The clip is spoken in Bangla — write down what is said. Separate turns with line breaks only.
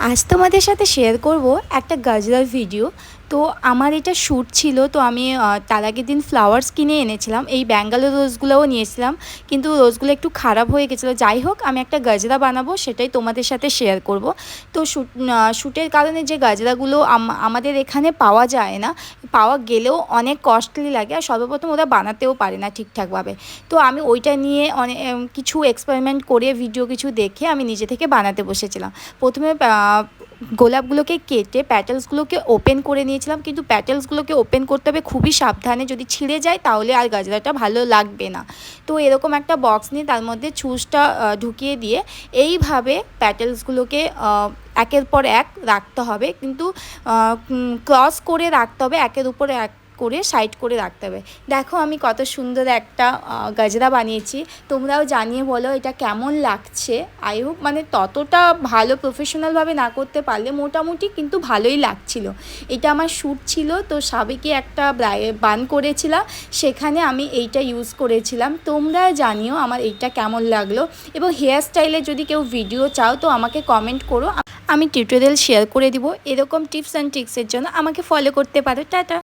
আজ তোমাদের সাথে শেয়ার করব একটা গাজরার ভিডিও। তো আমার এটা শ্যুট ছিল, তো আমি তার আগের দিন ফ্লাওয়ার্স কিনে এনেছিলাম, এই ব্যাঙ্গালোর রোজগুলোও নিয়েছিলাম, কিন্তু রোজগুলো একটু খারাপ হয়ে গেছিলো। যাই হোক, আমি একটা গাজরা বানাবো, সেটাই তোমাদের সাথে শেয়ার করব। তো শ্যুটের কারণে যে গাজরাগুলো আমাদের এখানে পাওয়া যায় না, পাওয়া গেলেও অনেক কস্টলি লাগে, আর সর্বপ্রথম ওরা বানাতেও পারে না ঠিকঠাকভাবে। তো আমি ওইটা নিয়ে অনেক কিছু এক্সপেরিমেন্ট করে, ভিডিও কিছু দেখে আমি নিজে থেকে বানাতে বসেছিলাম। প্রথমে গোলাপগুলোকে কেটে প্যাটেলসগুলোকে ওপেন করে নিয়েছিলাম, কিন্তু প্যাটেলসগুলোকে ওপেন করতে হবে খুবই সাবধানে, যদি ছিঁড়ে যায় তাহলে আর গাজরাটা ভালো লাগবে না। তো এরকম একটা বক্স নিয়ে তার মধ্যে ছুঁচটা ঢুকিয়ে দিয়ে এইভাবে প্যাটেলসগুলোকে একের পর এক রাখতে হবে, কিন্তু ক্রস করে রাখতে হবে, একের উপর এক করে সাইড করে রাখতে হবে। দেখো আমি কত সুন্দর একটা গাজরা বানিয়েছি, তোমরাও জানিয়ে বলো এটা কেমন লাগছে। আই হোপ মানে ততটা ভালো প্রফেশনালভাবে না করতে পারলে মোটামুটি কিন্তু ভালোই লাগছিল। এটা আমার শ্যুট ছিল, তো সাবেকি একটা বান করেছিলাম, সেখানে আমি এইটা ইউজ করেছিলাম। তোমরা জানিও আমার এইটা কেমন লাগলো, এবং হেয়ার স্টাইলে যদি কেউ ভিডিও চাও তো আমাকে কমেন্ট করো, আমি টিউটোরিয়াল শেয়ার করে দিব। এরকম টিপস অ্যান্ড ট্রিক্সের জন্য আমাকে ফলো করতে পারো। টাটা।